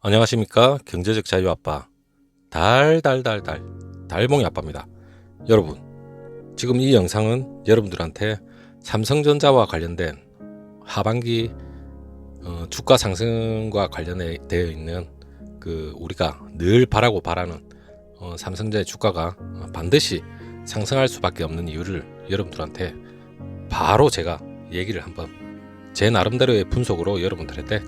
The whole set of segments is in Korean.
안녕하십니까. 경제적 자유 아빠 달봉이 아빠입니다. 여러분, 지금 이 영상은 여러분들한테 삼성전자와 관련된 하반기 주가 상승과 관련되어 있는 우리가 늘 바라는 삼성전자의 주가가 반드시 상승할 수밖에 없는 이유를 여러분들한테 바로 제가 얘기를 한번 제 나름대로의 분석으로 여러분들한테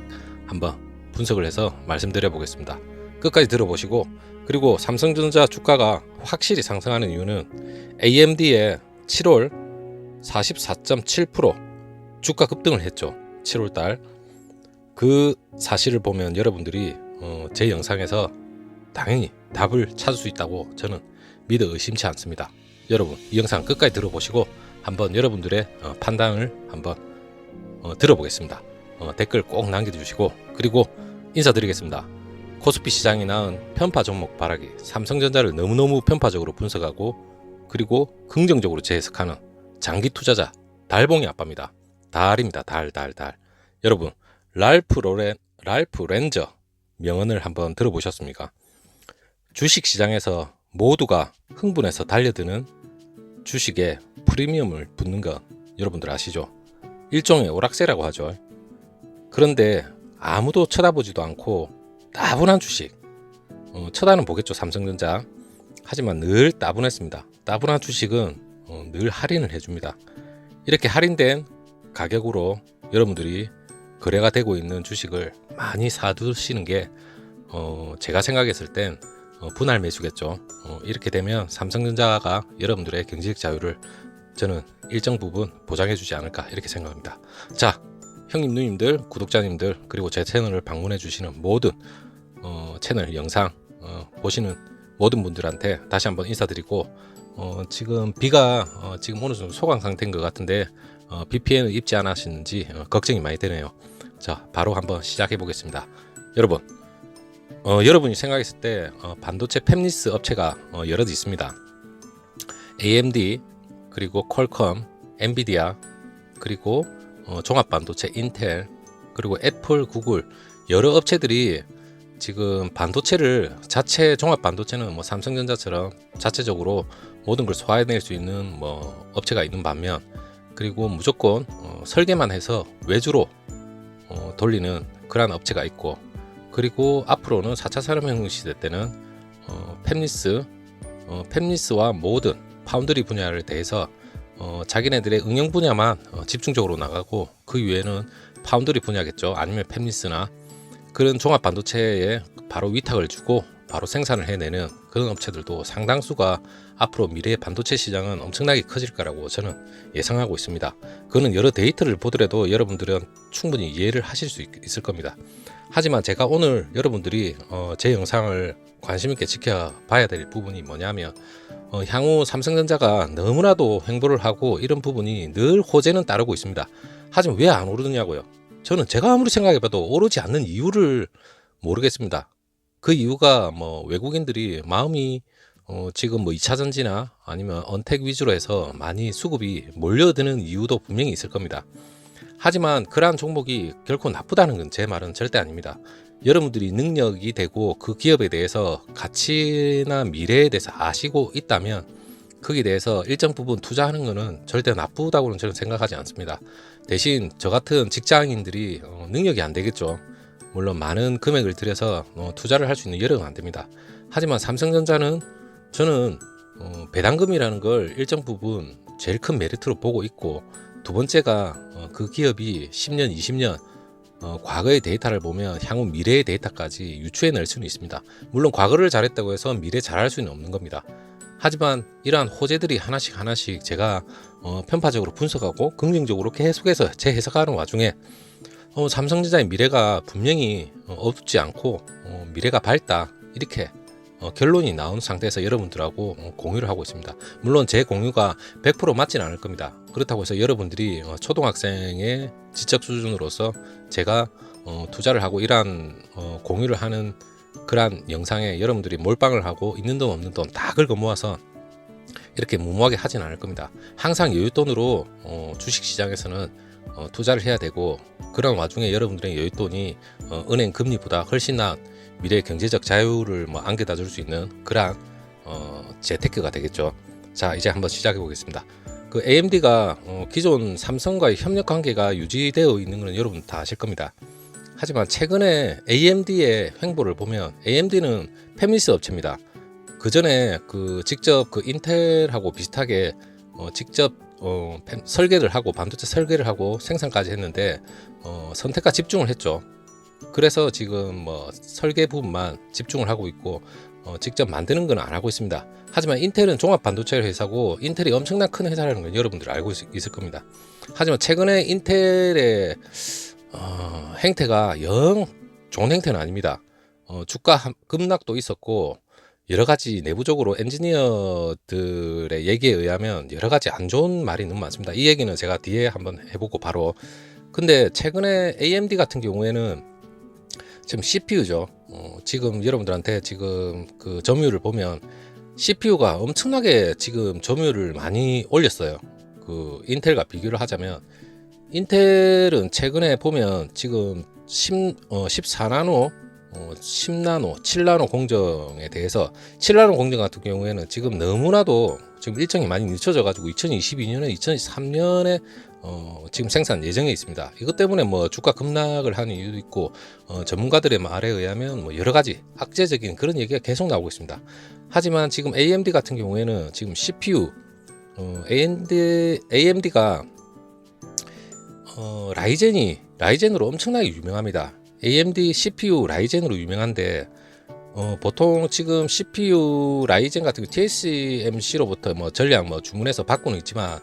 한번 분석을 해서 말씀드려 보겠습니다. 끝까지 들어보시고, 그리고 삼성전자 주가가 확실히 상승하는 이유는 AMD의 7월 44.7% 주가 급등을 했죠. 7월달 그 사실을 보면 여러분들이 제 영상에서 당연히 답을 찾을 수 있다고 저는 믿어 의심치 않습니다. 여러분, 이 영상 끝까지 들어보시고 한번 여러분들의 판단을 한번 들어보겠습니다. 댓글 꼭 남겨주시고, 그리고 인사드리겠습니다. 코스피 시장이 낳은 편파 종목 바라기, 삼성전자를 너무너무 편파적으로 분석하고 그리고 긍정적으로 재해석하는 장기 투자자 달봉이 아빠입니다. 달입니다. 달. 여러분, 랄프 렌저 명언을 한번 들어보셨습니까? 주식 시장에서 모두가 흥분해서 달려드는 주식에 프리미엄을 붙는 건 여러분들 아시죠? 일종의 오락세라고 하죠. 그런데 아무도 쳐다보지도 않고 따분한 주식, 쳐다는 보겠죠, 삼성전자. 하지만 늘 따분했습니다. 따분한 주식은 늘 할인을 해줍니다. 이렇게 할인된 가격으로 여러분들이 거래가 되고 있는 주식을 많이 사두시는 게 제가 생각했을 땐 분할 매수겠죠. 이렇게 되면 삼성전자가 여러분들의 경제적 자유를 저는 일정 부분 보장해 주지 않을까, 이렇게 생각합니다. 자, 형님, 누님들, 구독자님들, 그리고 제 채널을 방문해 주시는 모든 채널 영상 보시는 모든 분들한테 다시 한번 인사드리고, 지금 비가 지금 어느 정도 소강 상태인 것 같은데 비 피해는 입지 않으시는지 걱정이 많이 되네요. 자, 바로 한번 시작해 보겠습니다. 여러분, 여러분이 생각했을 때 반도체 팹리스 업체가 여럿 있습니다. AMD, 그리고 퀄컴, 엔비디아, 그리고 종합반도체 인텔, 그리고 애플, 구글, 여러 업체들이 지금 반도체를, 자체 종합반도체는 뭐 삼성전자처럼 자체적으로 모든 걸 소화해낼 수 있는 뭐 업체가 있는 반면, 그리고 무조건 설계만 해서 외주로 돌리는 그러한 업체가 있고, 그리고 앞으로는 4차 산업혁명 시대 때는 팹리스와 모든 파운드리 분야를 대해서 자기네들의 응용 분야만 집중적으로 나가고, 그 이외에는 파운드리 분야겠죠. 아니면 팹리스나 그런 종합 반도체에 바로 위탁을 주고 바로 생산을 해내는 그런 업체들도 상당수가 앞으로 미래의 반도체 시장은 엄청나게 커질 거라고 저는 예상하고 있습니다. 그거는 여러 데이터를 보더라도 여러분들은 충분히 이해를 하실 수 있을 겁니다. 하지만 제가 오늘 여러분들이 제 영상을 관심 있게 지켜봐야 될 부분이 뭐냐면, 향후 삼성전자가 너무나도 횡보를 하고 이런 부분이 늘 호재는 따르고 있습니다. 하지만 왜 안 오르느냐고요. 저는 제가 아무리 생각해봐도 오르지 않는 이유를 모르겠습니다. 그 이유가 뭐 외국인들이 마음이 지금 뭐 2차전지나 아니면 언택 위주로 해서 많이 수급이 몰려드는 이유도 분명히 있을 겁니다. 하지만 그러한 종목이 결코 나쁘다는 건 제 말은 절대 아닙니다. 여러분들이 능력이 되고 그 기업에 대해서 가치나 미래에 대해서 아시고 있다면 거기에 대해서 일정 부분 투자하는 것은 절대 나쁘다고는 저는 생각하지 않습니다. 대신 저 같은 직장인들이 능력이 안 되겠죠. 물론 많은 금액을 들여서 투자를 할 수 있는 여력은 안 됩니다. 하지만 삼성전자는 저는 배당금이라는 걸 일정 부분 제일 큰 메리트로 보고 있고, 두 번째가 그 기업이 10년, 20년 과거의 데이터를 보면 향후 미래의 데이터까지 유추해낼 수는 있습니다. 물론 과거를 잘했다고 해서 미래 잘할 수는 없는 겁니다. 하지만 이러한 호재들이 하나씩 제가 편파적으로 분석하고 긍정적으로 계속해서 재해석하는 와중에 삼성전자의 미래가 분명히 어둡지 않고 미래가 밝다, 이렇게 결론이 나온 상태에서 여러분들하고 공유를 하고 있습니다. 물론 제 공유가 100% 맞지는 않을 겁니다. 그렇다고 해서 여러분들이 초등학생의 지적 수준으로서 제가 투자를 하고 이러한 공유를 하는 그러한 영상에 여러분들이 몰빵을 하고 있는 돈 없는 돈 다 긁어 모아서 이렇게 무모하게 하진 않을 겁니다. 항상 여윳돈으로 주식시장에서는 투자를 해야 되고, 그런 와중에 여러분들의 여윳돈이 은행 금리보다 훨씬 나은 미래의 경제적 자유를 뭐 안겨다 줄 수 있는 그러한 재테크가 되겠죠. 자, 이제 한번 시작해 보겠습니다. 그 AMD가 기존 삼성과의 협력 관계가 유지되어 있는 것은 여러분 다 아실 겁니다. 하지만 최근에 AMD의 횡보를 보면, AMD는 패밀리스 업체입니다. 그 전에 직접 인텔하고 비슷하게 직접 설계를 하고 반도체 설계를 하고 생산까지 했는데 선택과 집중을 했죠. 그래서 지금 뭐 설계 부분만 집중을 하고 있고 직접 만드는 건 안 하고 있습니다. 하지만 인텔은 종합 반도체 회사고 인텔이 엄청난 큰 회사라는 건 여러분들 알고 있을 겁니다. 하지만 최근에 인텔의 행태가 영 좋은 행태는 아닙니다. 주가 급락도 있었고 여러 가지 내부적으로 엔지니어들의 얘기에 의하면 여러 가지 안 좋은 말이 너무 많습니다. 이 얘기는 제가 뒤에 한번 해보고 바로. 근데 최근에 AMD 같은 경우에는 지금 CPU죠. 지금 여러분들한테 지금 그 점유율을 보면 CPU가 엄청나게 지금 점유율을 많이 올렸어요. 그 인텔과 비교를 하자면 인텔은 최근에 보면 지금 14나노 10나노, 7나노 공정에 대해서 7나노 공정 같은 경우에는 지금 너무나도 지금 일정이 많이 늦춰져 가지고 2022년에 2023년에 지금 생산 예정에 있습니다. 이것 때문에 뭐 주가 급락을 하는 이유도 있고 전문가들의 말에 의하면 뭐 여러 가지 악재적인 그런 얘기가 계속 나오고 있습니다. 하지만 지금 AMD 같은 경우에는 지금 CPU AMD가 라이젠으로 엄청나게 유명합니다. AMD CPU 라이젠으로 유명한데 보통 지금 CPU 라이젠 같은 거 TSMC로부터 뭐 전량 뭐 주문해서 받고는 있지만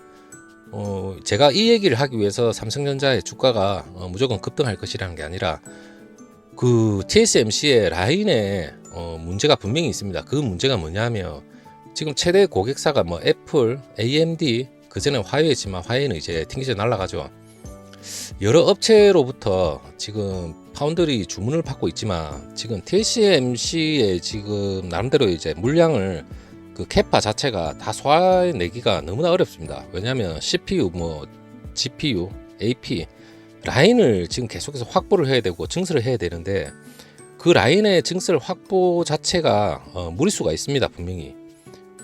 제가 이 얘기를 하기 위해서 삼성전자의 주가가 무조건 급등할 것이라는 게 아니라 그 TSMC의 라인에 문제가 분명히 있습니다. 그 문제가 뭐냐면 지금 최대 고객사가 뭐 애플, AMD, 그전에 화웨이지만 화웨이는 이제 튕겨져 날아가죠. 여러 업체로부터 지금 파운드리 주문을 받고 있지만 지금 TSMC의 지금 나름대로 이제 물량을 그 캐파 자체가 다 소화내기가 너무나 어렵습니다. 왜냐하면 CPU, 뭐 GPU, AP 라인을 지금 계속해서 확보를 해야 되고 증설을 해야 되는데 그 라인의 증설 확보 자체가 무리수가 있습니다. 분명히.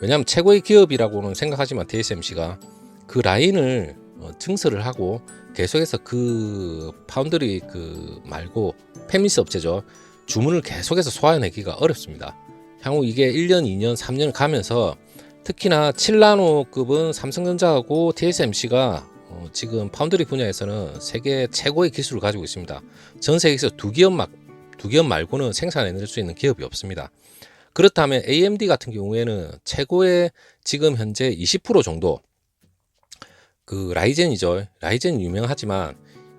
왜냐하면 최고의 기업이라고는 생각하지만 TSMC가 그 라인을 증설을 하고 계속해서 그 파운드리 말고 패밀리스 업체죠. 주문을 계속해서 소화해내기가 어렵습니다. 향후 이게 1년, 2년, 3년 가면서 특히나 7나노급은 삼성전자하고 TSMC가 지금 파운드리 분야에서는 세계 최고의 기술을 가지고 있습니다. 전 세계에서 두 기업 말고는 생산해낼 수 있는 기업이 없습니다. 그렇다면 AMD 같은 경우에는 최고의 지금 현재 20% 정도 그 라이젠이죠. 라이젠 유명하지만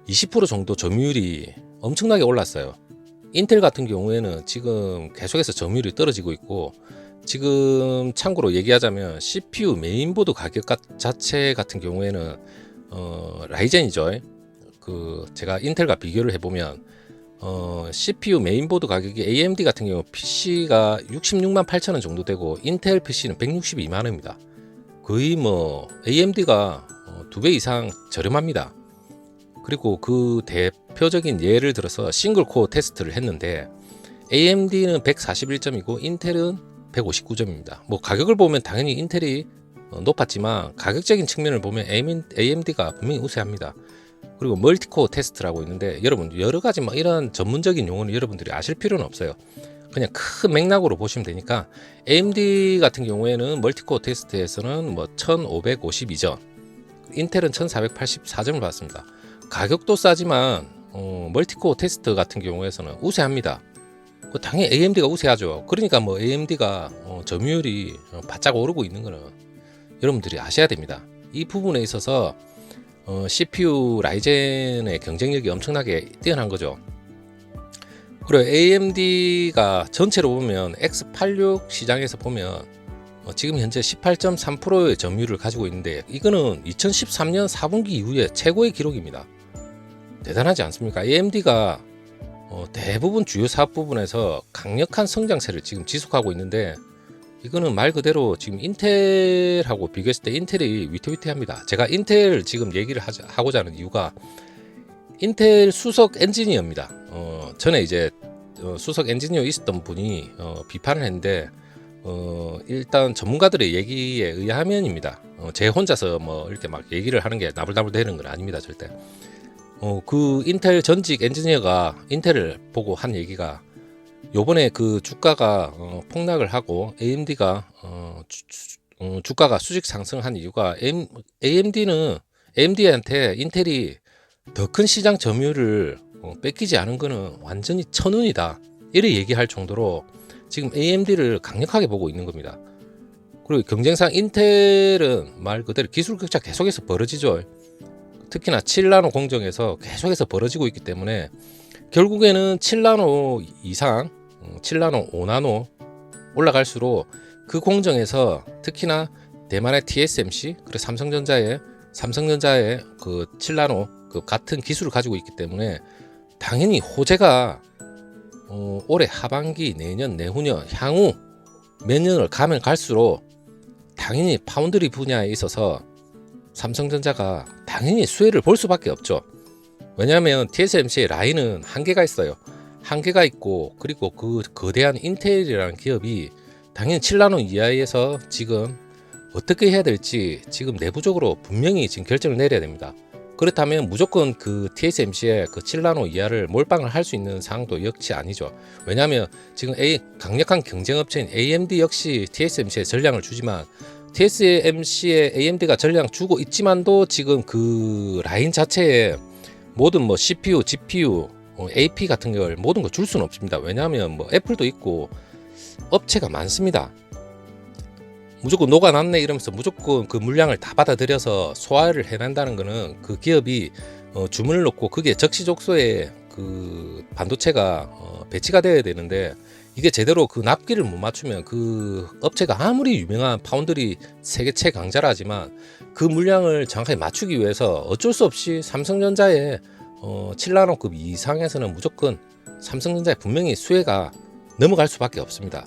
20% 정도 점유율이 엄청나게 올랐어요. 인텔 같은 경우에는 지금 계속해서 점유율이 떨어지고 있고 지금 참고로 얘기하자면 CPU 메인보드 가격 자체 같은 경우에는 라이젠이죠. 제가 인텔과 비교를 해보면 CPU 메인보드 가격이 AMD 같은 경우 PC가 66만 8천 원 정도 되고 인텔 PC는 162만 원입니다. 거의 뭐 AMD가 2배 이상 저렴합니다. 그리고 그 대표적인 예를 들어서 싱글코어 테스트를 했는데 AMD는 141점이고 인텔은 159점입니다. 뭐 가격을 보면 당연히 인텔이 높았지만 가격적인 측면을 보면 AMD가 분명히 우세합니다. 그리고 멀티코어 테스트라고 있는데 여러분 여러 가지 뭐 이런 전문적인 용어는 여러분들이 아실 필요는 없어요. 그냥 큰 맥락으로 보시면 되니까 AMD 같은 경우에는 멀티코어 테스트에서는 뭐 1552점, 인텔은 1484점을 받습니다. 가격도 싸지만 멀티코어 테스트 같은 경우에서는 우세합니다. 당연히 AMD가 우세하죠. 그러니까 뭐 AMD가 점유율이 바짝 오르고 있는 거는 여러분들이 아셔야 됩니다. 이 부분에 있어서 CPU 라이젠의 경쟁력이 엄청나게 뛰어난 거죠. 그리고 AMD가 전체로 보면 X86 시장에서 보면 지금 현재 18.3%의 점유율을 가지고 있는데 이거는 2013년 4분기 이후에 최고의 기록입니다. 대단하지 않습니까? AMD가 대부분 주요 사업 부분에서 강력한 성장세를 지금 지속하고 있는데 이거는 말 그대로 지금 인텔하고 비교했을 때 인텔이 위태위태합니다. 제가 인텔 지금 얘기를 하고자 하는 이유가 인텔 수석 엔지니어입니다. 전에 이제 수석 엔지니어 있었던 분이 비판을 했는데 일단 전문가들의 얘기에 의하면입니다. 제 혼자서 뭐 이렇게 막 얘기를 하는 게 나불나불 되는 건 아닙니다, 절대. 그 인텔 전직 엔지니어가 인텔을 보고 한 얘기가 요번에 그 주가가 폭락을 하고 AMD가 주가가 수직 상승한 이유가 AMD한테 인텔이 더 큰 시장 점유율을 뺏기지 않은 거는 완전히 천운이다, 이래 얘기할 정도로 지금 AMD를 강력하게 보고 있는 겁니다. 그리고 경쟁상 인텔은 말 그대로 기술 격차 계속해서 벌어지죠. 특히나 7나노 공정에서 계속해서 벌어지고 있기 때문에 결국에는 7나노 이상, 7나노, 5나노 올라갈수록 그 공정에서 특히나 대만의 TSMC 그리고 삼성전자의 그 7나노 그 같은 기술을 가지고 있기 때문에 당연히 호재가 올해 하반기, 내년, 내후년 향후 몇 년을 가면 갈수록 당연히 파운드리 분야에 있어서 삼성전자가 당연히 수혜를 볼 수밖에 없죠. 왜냐하면 TSMC의 라인은 한계가 있어요. 한계가 있고, 그리고 그 거대한 인텔이라는 기업이 당연히 7나노 이하에서 지금 어떻게 해야 될지 지금 내부적으로 분명히 지금 결정을 내려야 됩니다. 그렇다면 무조건 그 TSMC의 그 7나노 이하를 몰빵을 할 수 있는 상황도 역시 아니죠. 왜냐하면 지금 강력한 경쟁업체인 AMD 역시 TSMC에 전량을 주지만 TSMC에 AMD가 전량 주고 있지만도 지금 그 라인 자체에 모든 뭐 CPU, GPU, AP 같은 걸 모든 걸 줄 수는 없습니다. 왜냐하면 뭐 애플도 있고 업체가 많습니다. 무조건 녹아났네 이러면서 무조건 그 물량을 다 받아들여서 소화를 해낸다는 거는 그 기업이 주문을 놓고 그게 적시적소에 그 반도체가 배치가 되어야 되는데 이게 제대로 그 납기를 못 맞추면 그 업체가 아무리 유명한 파운드리 세계 최강자라 하지만 그 물량을 정확하게 맞추기 위해서 어쩔 수 없이 삼성전자의 7나노급 이상에서는 무조건 삼성전자에 분명히 수혜가 넘어갈 수밖에 없습니다.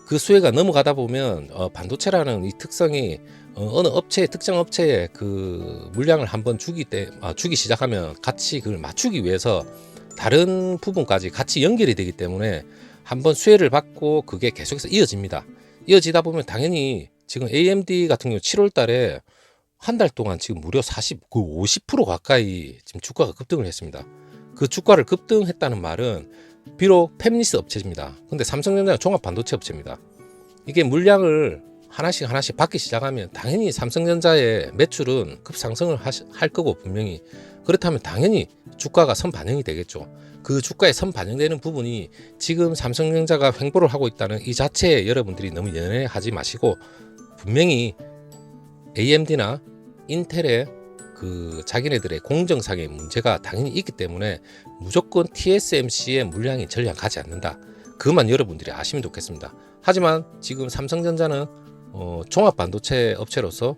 그 수혜가 넘어가다 보면 반도체라는 이 특성이 어느 업체의 특정 업체의 그 물량을 한번 주기 시작하면 같이 그걸 맞추기 위해서 다른 부분까지 같이 연결이 되기 때문에 한번 수혜를 받고 그게 계속해서 이어집니다. 이어지다 보면 당연히 지금 AMD 같은 경우 7월 달에 한 달 동안 지금 무려 50% 가까이 지금 주가가 급등을 했습니다. 그 주가를 급등했다는 말은 비록 팹리스 업체입니다. 근데 삼성전자는 종합 반도체 업체입니다. 이게 물량을 하나씩 받기 시작하면 당연히 삼성전자의 매출은 급상승을 할 거고 분명히 그렇다면 당연히 주가가 선반영이 되겠죠. 그 주가에 선반영되는 부분이 지금 삼성전자가 횡보를 하고 있다는 이 자체에 여러분들이 너무 연연하지 마시고 분명히 AMD나 인텔의 그 자기네들의 공정상의 문제가 당연히 있기 때문에 무조건 TSMC의 물량이 전량 가지 않는다. 그것만 여러분들이 아시면 좋겠습니다. 하지만 지금 삼성전자는 종합 반도체 업체로서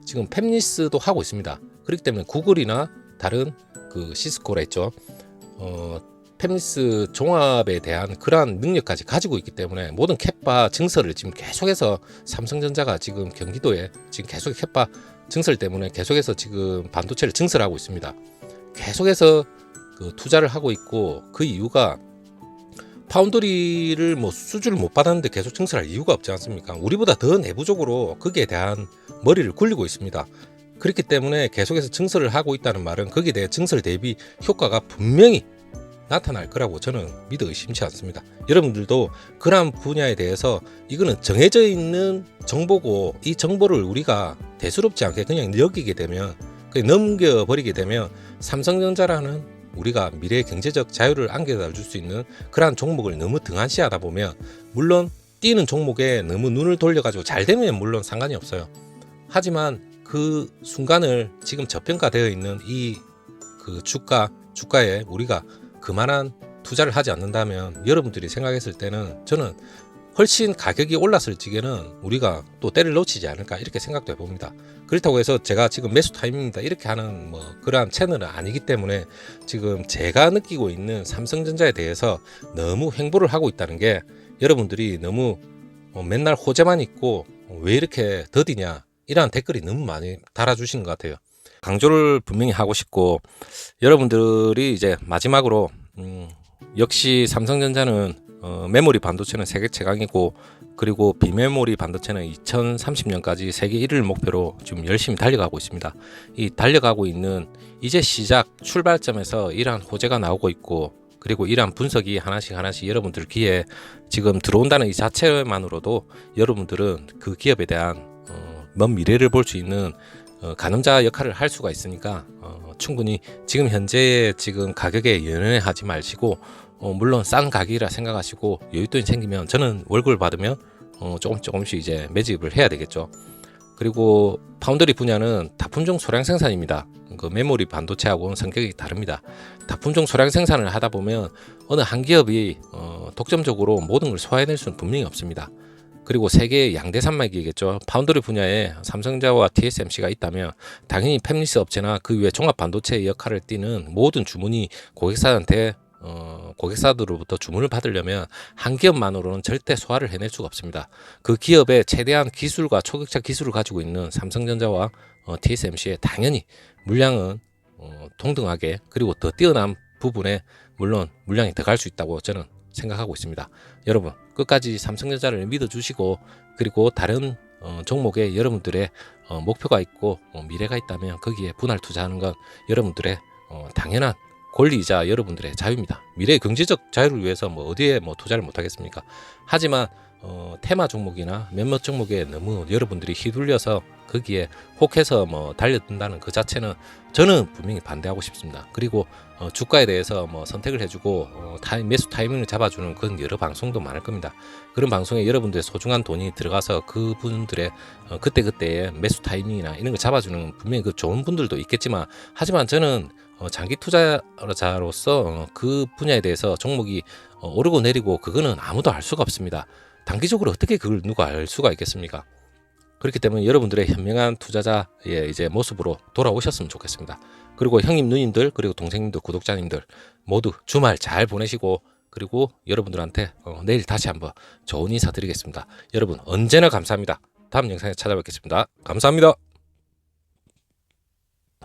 지금 팹리스도 하고 있습니다. 그렇기 때문에 구글이나 다른 그 시스코라 있죠. 팹리스 종합에 대한 그러한 능력까지 가지고 있기 때문에 모든 캣바 증설을 지금 계속해서 삼성전자가 지금 경기도에 지금 계속 캣바 증설 때문에 계속해서 지금 반도체를 증설하고 있습니다. 계속해서 그 투자를 하고 있고 그 이유가 파운드리를 뭐 수주를 못 받았는데 계속 증설할 이유가 없지 않습니까? 우리보다 더 내부적으로 거기에 대한 머리를 굴리고 있습니다. 그렇기 때문에 계속해서 증설을 하고 있다는 말은 거기에 대해 증설 대비 효과가 분명히 나타날 거라고 저는 믿어 의심치 않습니다. 여러분들도 그런 분야에 대해서 이거는 정해져 있는 정보고 이 정보를 우리가 대수롭지 않게 그냥 여기게 되면 그냥 넘겨버리게 되면 삼성전자라는 우리가 미래의 경제적 자유를 안겨다 줄 수 있는 그러한 종목을 너무 등한시하다 보면 물론 뛰는 종목에 너무 눈을 돌려가지고 잘 되면 물론 상관이 없어요. 하지만 그 순간을 지금 저평가되어 있는 이 그 주가에 우리가 그만한 투자를 하지 않는다면 여러분들이 생각했을 때는 저는 훨씬 가격이 올랐을 적에는 우리가 또 때를 놓치지 않을까 이렇게 생각도 해봅니다. 그렇다고 해서 제가 지금 매수 타임입니다 이렇게 하는 뭐 그러한 채널은 아니기 때문에 지금 제가 느끼고 있는 삼성전자에 대해서 너무 횡보를 하고 있다는 게 여러분들이 너무 맨날 호재만 있고 왜 이렇게 더디냐 이러한 댓글이 너무 많이 달아주시는 것 같아요. 강조를 분명히 하고 싶고 여러분들이 이제 마지막으로 역시 삼성전자는 메모리 반도체는 세계 최강이고, 그리고 비메모리 반도체는 2030년까지 세계 1위를 목표로 지금 열심히 달려가고 있습니다. 이 달려가고 있는 이제 시작 출발점에서 이러한 호재가 나오고 있고, 그리고 이러한 분석이 하나씩 여러분들 귀에 지금 들어온다는 이 자체만으로도 여러분들은 그 기업에 대한 먼 미래를 볼 수 있는 가늠자 역할을 할 수가 있으니까 충분히 지금 현재의 지금 가격에 연연하지 마시고, 물론 싼 가격이라 생각하시고 여윳돈이 생기면 저는 월급을 받으면 조금씩 이제 매집을 해야 되겠죠. 그리고 파운드리 분야는 다품종 소량 생산입니다. 그 메모리 반도체하고는 성격이 다릅니다. 다품종 소량 생산을 하다 보면 어느 한 기업이 독점적으로 모든 걸 소화해낼 수는 분명히 없습니다. 그리고 세계의 양대 산맥이겠죠. 파운드리 분야에 삼성전자와 TSMC가 있다면 당연히 팹리스 업체나 그 외 종합 반도체 역할을 띠는 모든 주문이 고객사들로부터 주문을 받으려면 한 기업만으로는 절대 소화를 해낼 수가 없습니다. 그 기업의 최대한 기술과 초격차 기술을 가지고 있는 삼성전자와 TSMC에 당연히 물량은 동등하게, 그리고 더 뛰어난 부분에 물론 물량이 더 갈 수 있다고 저는 생각하고 있습니다. 여러분 끝까지 삼성전자를 믿어주시고, 그리고 다른 종목에 여러분들의 목표가 있고 미래가 있다면 거기에 분할 투자하는 건 여러분들의 당연한 권리이자 여러분들의 자유입니다. 미래의 경제적 자유를 위해서 어디에 투자를 못하겠습니까? 하지만 테마 종목이나 몇몇 종목에 너무 여러분들이 휘둘려서 거기에 혹해서 달려든다는 그 자체는 저는 분명히 반대하고 싶습니다. 그리고 주가에 대해서 선택을 해주고 매수 타이밍을 잡아주는 그런 여러 방송도 많을 겁니다. 그런 방송에 여러분들의 소중한 돈이 들어가서 그분들의 그때그때의 매수 타이밍이나 이런 걸 잡아주는 분명히 그 좋은 분들도 있겠지만, 하지만 저는 장기 투자자로서 그 분야에 대해서 종목이 오르고 내리고 그거는 아무도 알 수가 없습니다. 단기적으로 어떻게 그걸 누가 알 수가 있겠습니까? 그렇기 때문에 여러분들의 현명한 투자자의 이제 모습으로 돌아오셨으면 좋겠습니다. 그리고 형님, 누님들, 그리고 동생님들, 구독자님들 모두 주말 잘 보내시고, 그리고 여러분들한테 내일 다시 한번 좋은 인사 드리겠습니다. 여러분 언제나 감사합니다. 다음 영상에 찾아뵙겠습니다. 감사합니다.